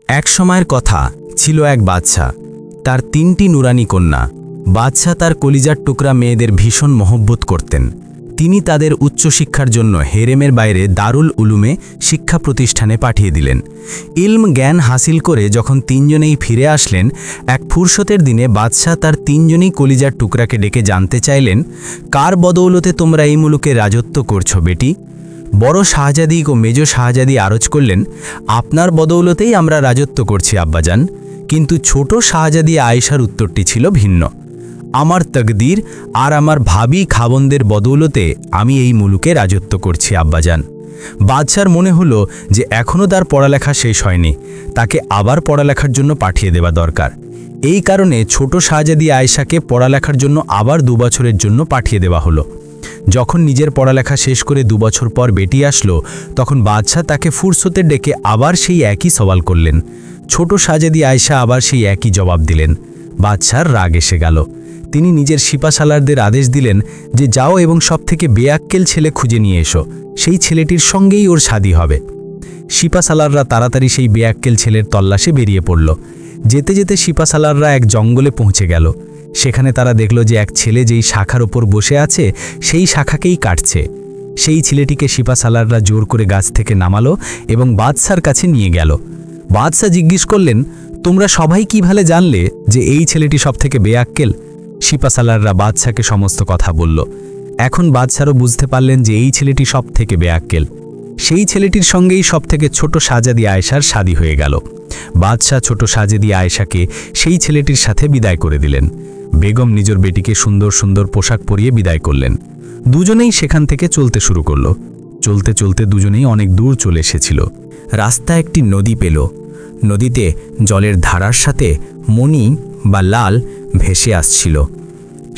এক সময়ের কথা ছিল এক বাদশা, তার ৩টি নুরানি কন্যা। বাদশা তার কলিজার টুকরা মেয়েদের ভীষণ মহব্বত করতেন। তিনি তাদের উচ্চশিক্ষার জন্য হেরেমের বাইরে দারুল উলুমে শিক্ষা প্রতিষ্ঠানে পাঠিয়ে দিলেন। ইলম জ্ঞান হাসিল করে যখন তিনজনেই ফিরে আসলেন, এক ফুরসতের দিনে বাদশা তার তিনজনেই কলিজার টুকরাকে ডেকে জানতে চাইলেন, কার বদৌলতে তোমরা এই মুলুকে রাজত্ব করছো বেটি? বড় শাহজাদি ও মেজ শাহজাদি আরজ করলেন, আপনার বদৌলতেই আমরা রাজত্ব করছি আব্বাজান। কিন্তু ছোট শাহজাদি আয়েশার উত্তরটি ছিল ভিন্ন। আমার তকদির আর আমার ভাবি খাবনদের বদৌলতে আমি এই মুলুকে রাজত্ব করছি আব্বাজান। বাদশার মনে হলো যে এখনও তার পড়ালেখা শেষ হয়নি, তাকে আবার পড়ালেখার জন্য পাঠিয়ে দেওয়া দরকার। এই কারণে ছোট শাহজাদি আয়েশাকে পড়ালেখার জন্য আবার 2 বছরের জন্য পাঠিয়ে দেওয়া হলো। যখন নিজের পড়ালেখা শেষ করে 2 বছর পর বেটি আসলো, তখন বাদশা তাকে ফুরসতে ডেকে আবার সেই একই সওয়াল করলেন। ছোট শাহজাদি আয়েশা আবার সেই একই জবাব দিলেন। বাদশার রাগ এসে গেল। তিনি নিজের সিপাসালারদের আদেশ দিলেন যে যাও এবং সবথেকে বেয়াক্কেল ছেলে খুঁজে নিয়ে এসো, সেই ছেলেটির সঙ্গেই ওর শাদী হবে। সিপাসালাররা তাড়াতাড়ি সেই বেয়াক্কেল ছেলের তল্লাশে বেরিয়ে পড়ল। যেতে যেতে সিপাসালাররা এক জঙ্গলে পৌঁছে গেল। সেখানে তারা দেখল যে এক ছেলে যেই শাখার ওপর বসে আছে সেই শাখাকেই কাটছে। সেই ছেলেটিকে সিপাসালাররা জোর করে গাছ থেকে নামালো এবং বাদশার কাছে নিয়ে গেল। বাদশা জিজ্ঞেস করলেন, তোমরা সবাই কিভাবে জানলে যে এই ছেলেটি সবথেকে বেয়াক্কেল? সিপাসালাররা বাদশাকে সমস্ত কথা বলল। এখন বাদশারও বুঝতে পারলেন যে এই ছেলেটি সবথেকে বেয়াক্কেল। সেই ছেলেটির সঙ্গেই সবথেকে ছোট শাহজাদি আয়েশার শাদী হয়ে গেল। বাদশা ছোট শাহজাদি আয়েশাকে সেই ছেলেটির সাথে বিদায় করে দিলেন। বেগম নিজের বেটিকে সুন্দর সুন্দর পোশাক পরিয়ে বিদায় করলেন। দুজনেই সেখান থেকে চলতে শুরু করল। চলতে চলতে দুজনেই অনেক দূর চলে এসেছিল। রাস্তায় একটি নদী পেল। নদীতে জলের ধারার সাথে মণি বা লাল ভেসে আসছিল।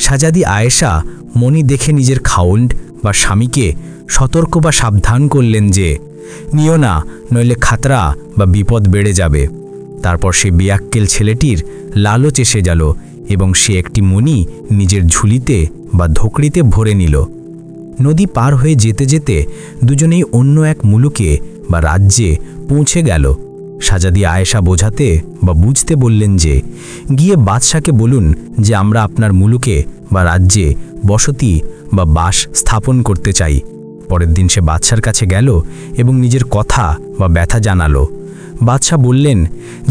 শাহজাদি আয়েশা মণি দেখে নিজের খাউন্ড বা স্বামীকে সতর্ক বা সাবধান করলেন যে নিও না, নইলে খাতরা বা বিপদ বেড়ে যাবে। তারপর সে বেয়াক্কেল ছেলেটির লালচ এসে গেল এবং সে একটি মণি নিজের ঝুলিতে বা ধোকড়িতে ভরে নিল। নদী পার হয়ে যেতে যেতে দুজনেই অন্য এক মুলুকে বা রাজ্যে পৌঁছে গেল। শাহজাদি আয়েশা বোঝাতে বা বুঝতে বললেন যে গিয়ে বাদশাকে বলুন যে আমরা আপনার মুলুকে বা রাজ্যে বসতি বা বাস স্থাপন করতে চাই। পরের দিন সে বাদশার কাছে গেল এবং নিজের কথা বা ব্যথা জানালো। বাদশা বললেন,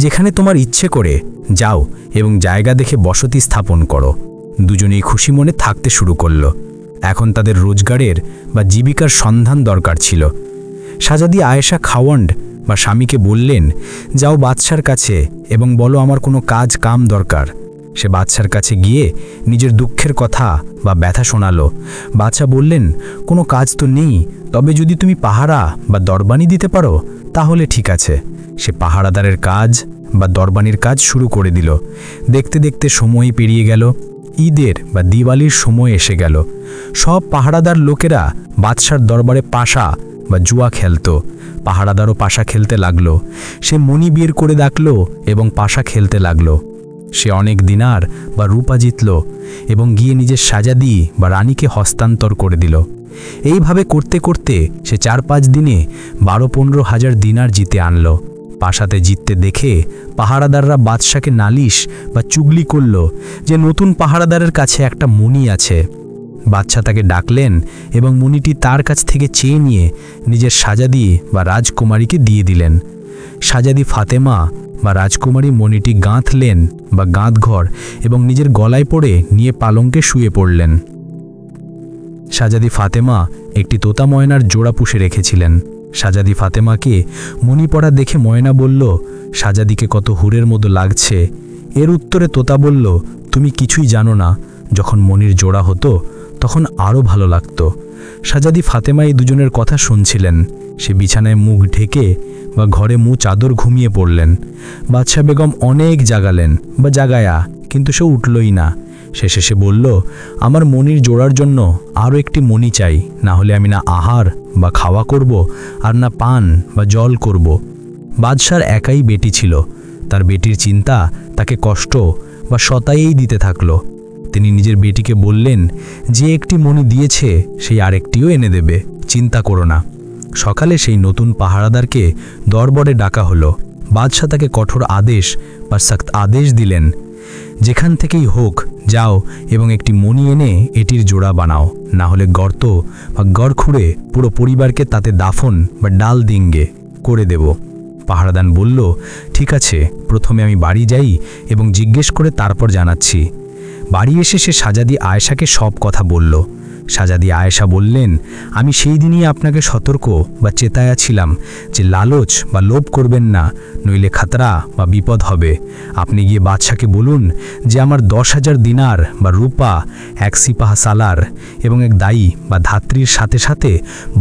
যেখানে তোমার ইচ্ছে করে যাও এবং জায়গা দেখে বসতি স্থাপন করো। দুজনেই খুশি মনে থাকতে শুরু করল। এখন তাদের রোজগারের বা জীবিকার সন্ধান দরকার ছিল। শাহজাদি আয়েশা খাওয়ান্ড বা স্বামীকে বললেন, যাও বাদশার কাছে এবং বলো আমার কোনো কাজ কাম দরকার। সে বাদশার কাছে গিয়ে নিজের দুঃখের কথা বা ব্যথা শোনালো। বাদশা বললেন, কোনো কাজ তো নেই, তবে যদি তুমি পাহারা বা দরবানি দিতে পারো তাহলে ঠিক আছে। সে পাহারাদারের কাজ বা দরবানির কাজ শুরু করে দিল। দেখতে দেখতে সময় পেরিয়ে গেল। ঈদের বা দিওয়ালির সময় এসে গেল। সব পাহারাদার লোকেরা বাদশার দরবারে পাশা বা জুয়া খেলত। পাহারাদারও পাশা খেলতে লাগলো। সে মণি বের করে ডাকলো এবং পাশা খেলতে লাগলো। সে অনেক দিনার বা রূপা জিতল এবং গিয়ে নিজের শাহজাদি বা রানীকে হস্তান্তর করে দিল। এইভাবে করতে করতে সে 4-5 দিনে 12-15 হাজার দিনার জিতে আনল। পাশাতে জিততে দেখে পাহারাদাররা বাদশাকে নালিশ বা চুগলি করল যে নতুন পাহারাদারের কাছে একটা মণি আছে। বাদশা তাকে ডাকলেন এবং মণিটি তার কাছ থেকে চেয়ে নিয়ে নিজের শাহজাদি বা রাজকুমারীকে দিয়ে দিলেন। শাহজাদি ফাতেমা বা রাজকুমারী মণিটি গাঁথলেন বা গাঁথঘর এবং নিজের গলায় পড়ে নিয়ে পালঙ্কে শুয়ে পড়লেন। শাহজাদি ফাতেমা একটি তোতা ময়নার জোড়া পুষে রেখেছিলেন। শাহজাদি ফাতেমাকে মণি পড়া দেখে ময়না বলল, শাহজাদিকে কত হুরের মতো লাগছে। এর উত্তরে তোতা বলল, তুমি কিছুই জানো না, যখন মণির জোড়া হতো তখন আরও ভালো লাগতো। শাহজাদি ফাতেমা এই দুজনের কথা শুনছিলেন। সে বিছানায় মুখ ঢেকে বা ঘরে চাদর ঘুমিয়ে পড়লেন। বাদশা বেগম অনেক জাগালেন বা জাগায়া, কিন্তু সে উঠলই না। শেষে সে বলল, আমার মণির জোড়ার জন্য আরও একটি মণি চাই, না হলে আমি না আহার বা খাওয়া করব আর না পান বা জল করব। বাদশার একাই বেটি ছিল। তার বেটির চিন্তা তাকে কষ্ট বা শতায়েই দিতে থাকলো। তিনি নিজের বেটিকে বললেন, যে একটি মণি দিয়েছে সেই আরেকটিও এনে দেবে, চিন্তা করো না। সকালে সেই নতুন পাহারাদারকে দরবারে ডাকা হলো। বাদশাহ তাকে কঠোর আদেশ বা সখ্ত আদেশ দিলেন, যেখান থেকেই হোক যাও এবং একটি মণি এনে এটির জোড়া বানাও, না হলে গর্ত বা গড় খুঁড়ে পুরো পরিবারকে তাতে দাফন বা ডাল দিঙ্গে করে দেব। পাহারাদান বলল, ঠিক আছে, প্রথমে আমি বাড়ি যাই এবং জিজ্ঞেস করে তারপর জানাচ্ছি। বাড়ি এসে সে শাহজাদি আয়েশাকে সব কথা বলল। শাহজাদি আয়েশা বললেন, আমি সেই দিনই আপনাকে সতর্ক বা চেতায়া ছিলাম যে লালচ বা লোভ করবেন না, নইলে খাতরা বা বিপদ হবে। আপনি গিয়ে বাদশাকে বলুন যে আমার 10,000 দিনার বা রূপা, 1 সিপাহ সালার এবং এক দায়ী বা ধাত্রীর সাথে সাথে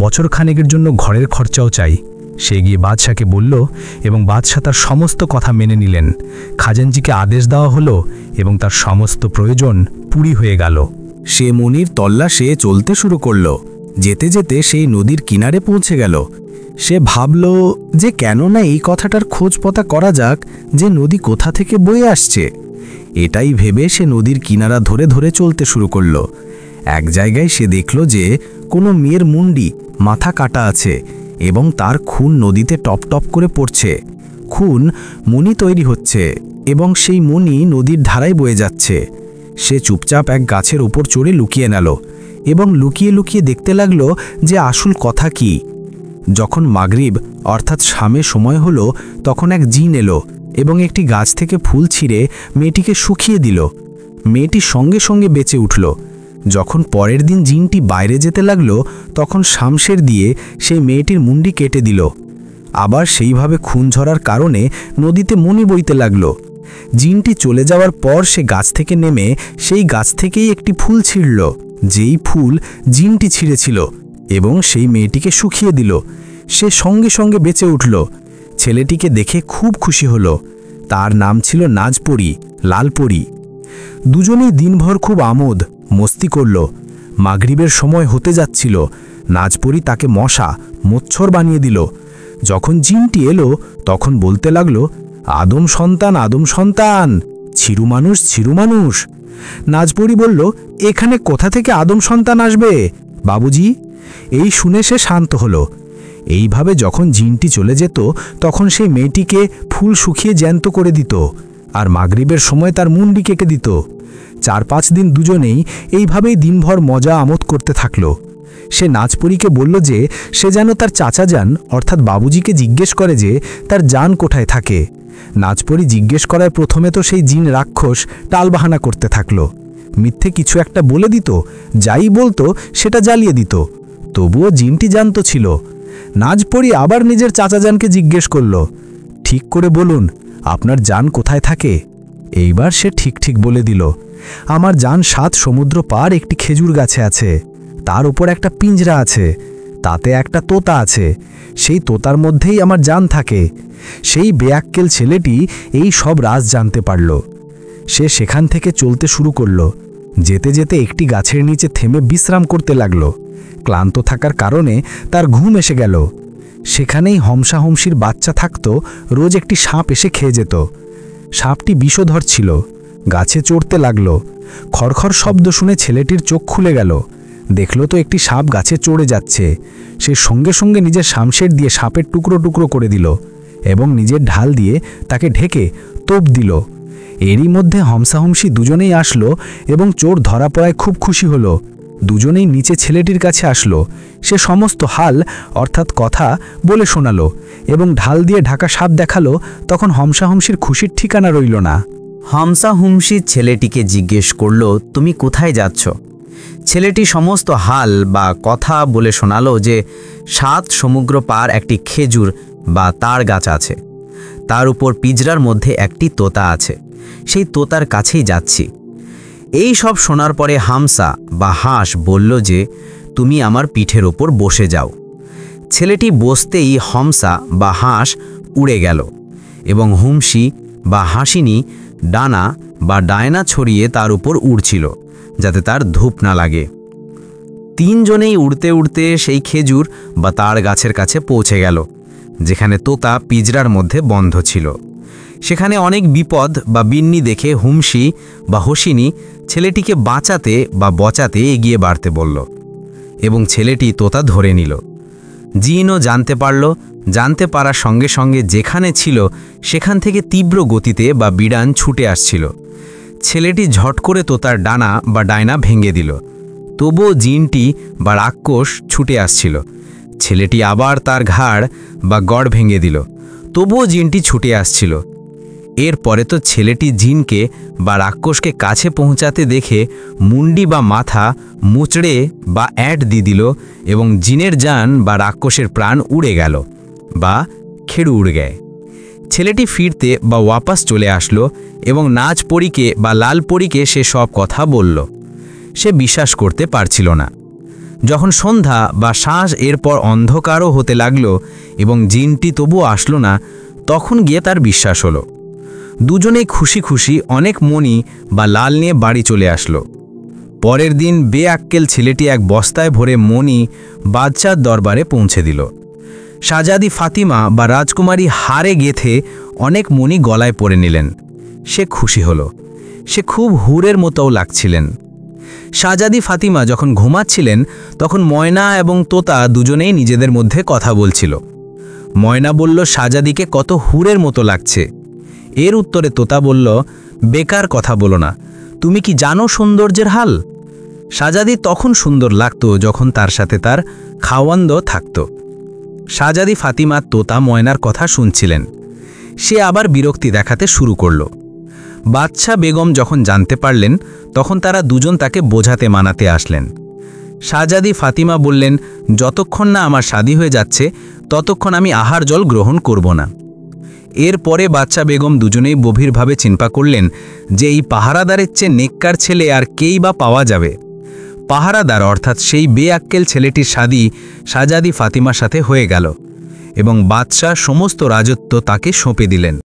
বছরখানেকের জন্য ঘরের খরচাও চাই। সে গিয়ে বাদশাকে বলল এবং বাদশাহ তার সমস্ত কথা মেনে নিলেন। খাজানজিকে আদেশ দেওয়া হলো এবং তার সমস্ত প্রয়োজন পুরি হয়ে গেল। সে মনির তল্লাশে চলতে শুরু করল। যেতে যেতে সেই নদীর কিনারে পৌঁছে গেল। সে ভাবল যে কেন না এই কথাটার খোঁজ পতা করা যাক যে নদী কোথা থেকে বয়ে আসছে। এটাই ভেবে সে নদীর কিনারা ধরে ধরে চলতে শুরু করল। এক জায়গায় সে দেখল যে কোনো মেয়ের মুন্ডি, মাথা কাটা আছে এবং তার খুন নদীতে টপ টপ করে পড়ছে। খুন মণি তৈরি হচ্ছে এবং সেই মণি নদীর ধারায় বয়ে যাচ্ছে। সে চুপচাপ এক গাছের উপর চড়ে লুকিয়ে নিল এবং লুকিয়ে লুকিয়ে দেখতে লাগল যে আসল কথা কি। যখন মাগরিব অর্থাৎ শামের সময় হলো, তখন এক জিন এলো এবং একটি গাছ থেকে ফুল ছিঁড়ে মেয়েটিকে শুকিয়ে দিল। মেয়েটি সঙ্গে সঙ্গে বেঁচে উঠল। যখন পরের দিন জিনটি বাইরে যেতে লাগলো, তখন শামশের দিয়ে সেই মেয়েটির মুন্ডি কেটে দিল। আবার সেইভাবে খুন ঝরার কারণে নদীতে মণি বইতে লাগলো। জিনটি চলে যাওয়ার পর সে গাছ থেকে নেমে সেই গাছ থেকেই একটি ফুল ছিঁড়ল, যেই ফুল জিনটি ছিঁড়েছিল, এবং সেই মেয়েটিকে শুকিয়ে দিল। সে সঙ্গে সঙ্গে বেঁচে উঠল। ছেলেটিকে দেখে খুব খুশি হলো। তার নাম ছিল নাজপরি, লালপরি। দুজনেই দিনভর খুব আমোদ মস্তি করল। মাগরিবের সময় হতে যাচ্ছিল। নাজপরি তাকে মচ্ছর বানিয়ে দিল। যখন জিনটি এলো, তখন বলতে লাগলো, আদম সন্তান, আদম সন্তান, ছিরু মানুষ, ছিরু মানুষ। নাজপরি বলল, এখানে কোথা থেকে আদম সন্তান আসবে বাবুজি? এই শুনে সে শান্ত হলো। এইভাবে যখন জিনটি চলে যেত, তখন সেই মেয়েটিকে ফুল শুকিয়ে জ্যান্ত করে দিত আর মাগরিবের সময় তার মুন্ডি কেটে দিত। 4-5 দিন দুজনেই এইভাবেই দিনভর মজা আমোদ করতে থাকল। সে নাজপরীকে বলল যে সে যেন তার চাচা যান অর্থাৎ বাবুজিকে জিজ্ঞেস করে যে তার জান কোথায় থাকে। নাজপরী জিজ্ঞেস করায় প্রথমে তো সেই জিন রাক্ষস টালবাহানা করতে থাকল। মিথ্যে কিছু একটা বলে দিত, যাই বলতো সেটা জ্বালিয়ে দিত। তবুও জিনটি জানত ছিল। নাজপরী আবার নিজের চাচাজানকে জিজ্ঞেস করল, ঠিক করে বলুন আপনার জান কোথায় থাকে। এইবার সে ঠিক ঠিক বলে দিল, আমার জান 7 সমুদ্র পার একটি খেজুর গাছে আছে। তার উপর একটা পিঞ্জরা আছে, তাতে একটা তোতা আছে। সেই তোতার মধ্যেই আমার জান থাকে। সেই বেয়াক্কেল ছেলেটি এই সব রাজ জানতে পারল। সে সেখান থেকে চলতে শুরু করল। যেতে যেতে একটি গাছের নিচে থেমে বিশ্রাম করতে লাগল। ক্লান্ত থাকার কারণে তার ঘুম এসে গেল। সেখানেই হমসাহমসির বাচ্চা থাকত। রোজ একটি সাপ এসে খেয়ে যেত। সাপটি বিষধর ছিল। গাছে চড়তে লাগল। খড়খড় শব্দ শুনে ছেলেটির চোখ খুলে গেল। দেখল তো একটি সাপ গাছে চড়ে যাচ্ছে। সে সঙ্গে সঙ্গে নিজের শামশের দিয়ে সাপের টুকরো টুকরো করে দিল এবং নিজের ঢাল দিয়ে তাকে ঢেকে তোপ দিল। এরই মধ্যে হমসাহমসি দুজনেই আসলো এবং চোর ধরা পড়ায় খুব খুশি হলো। দুজনেই নিচে ছেলেটির কাছে আসলো। সে সমস্ত হাল অর্থাৎ কথা বলে শোনালো এবং ঢাল দিয়ে ঢাকা সাপ দেখালো। তখন হমসাহমসির খুশির ঠিকানা রইল না। হমসাহমসি ছেলেটিকে জিজ্ঞেস করল, তুমি কোথায় যাচ্ছ? ছেলেটি সমস্ত হাল বা কথা বলে শোনালো যে 7 সমুদ্র পার একটি খেজুর বা তার গাছ আছে। তার উপর পিঁজরার মধ্যে একটি তোতা আছে। সেই তোতার কাছেই যাচ্ছি। এই সব শোনার পরে হামসা বা হাঁস বলল যে তুমি আমার পিঠের ওপর বসে যাও। ছেলেটি বসতেই হমসা বা হাঁস উড়ে গেল এবং হুমসি বা হাসিনী ডানা বা ডায়না ছড়িয়ে তার উপর উড়ছিল, যাতে তার ধূপ না লাগে। 3 জনেই উড়তে উড়তে সেই খেজুর বা তার গাছের কাছে পৌঁছে গেল, যেখানে তোতা পিঁজরার মধ্যে বন্ধ ছিল। সেখানে অনেক বিপদ বা বিন্নি দেখে হুমসি বা হসিনী ছেলেটিকে বাঁচাতে বা বচাতে এগিয়ে বাড়তে বলল এবং ছেলেটি তোতা ধরে নিল। জিনও জানতে পারার সঙ্গে সঙ্গে যেখানে ছিল সেখান থেকে তীব্র গতিতে বা বিড়ান ছুটে আসছিল। ছেলেটি ঝট করে তোতার ডানা বা ডায়না ভেঙে দিল। তবুও জিনটি বা রাক্ষস ছুটে আসছিল। ছেলেটি আবার তার ঘাড় বা গড় ভেঙে দিল। তবুও জিনটি ছুটে আসছিল। এরপরে তো ছেলেটি জিনকে বা রাক্ষসকে কাছে পৌঁছাতে দেখে মুন্ডি বা মাথা মুচড়ে বা অ্যাড দিয়ে দিল এবং জিনের জান বা রাক্ষসের প্রাণ উড়ে গেল বা খেড়ু উড়ে গেয়। ছেলেটি ফিরতে বা ওয়াপাস চলে আসলো এবং নাচ পরীকে বা লাল পরীকে সে সব কথা বলল। সে বিশ্বাস করতে পারছিল না। যখন সন্ধ্যা বা শ্বাস এরপর অন্ধকারও হতে লাগলো এবং জিনটি তবুও আসলো না, তখন গিয়ে তার বিশ্বাস হলো। দুজনেই খুশি খুশি অনেক মণি বা লাল নিয়ে বাড়ি চলে আসলো। পরের দিন বেআক্কেল ছেলেটি এক বস্তায় ভরে মণি বাদশার দরবারে পৌঁছে দিল। শাহজাদি ফাতিমা বা রাজকুমারী হারে গেথে অনেক মণি গলায় পরে নিলেন। সে খুশি হলো। সে খুব হুরের মতোও লাগছিলেন। শাহজাদি ফাতিমা যখন ঘুমাচ্ছিলেন তখন ময়না এবং তোতা দুজনেই নিজেদের মধ্যে কথা বলছিল। ময়না বলল শাহজাদিকে কত হুরের মতো লাগছে। এর উত্তরে তোতা বলল, বেকার কথা বলো না, তুমি কি জানো সৌন্দর্যের হাল? শাহজাদি তখন সুন্দর লাগতো যখন তার সাথে তার খাওয়ান্দ থাকত। শাহজাদি ফাতিমা তোতা ময়নার কথা শুনছিলেন। সে আবার বিরক্তি দেখাতে শুরু করল। বাদশা বেগম যখন জানতে পারলেন তখন তারা দুজন তাকে বোঝাতে মানাতে আসলেন। শাহজাদি ফাতিমা বললেন, যতক্ষণ না আমার শাদী হয়ে যাচ্ছে ততক্ষণ আমি আহার জল গ্রহণ করব না। এরপরে বাদশা বেগম দুজনেই গভীরভাবে চিন্তা করলেন যে এই পাহারাদারের চেয়ে নেককার ছেলে আর কেই বা পাওয়া যাবে। পাহারাদার অর্থাৎ সেই বেআক্কেল ছেলেটির শাদী শাহজাদি ফাতিমার সাথে হয়ে গেল এবং বাদশাহ সমস্ত রাজত্ব তাকে সঁপে দিলেন।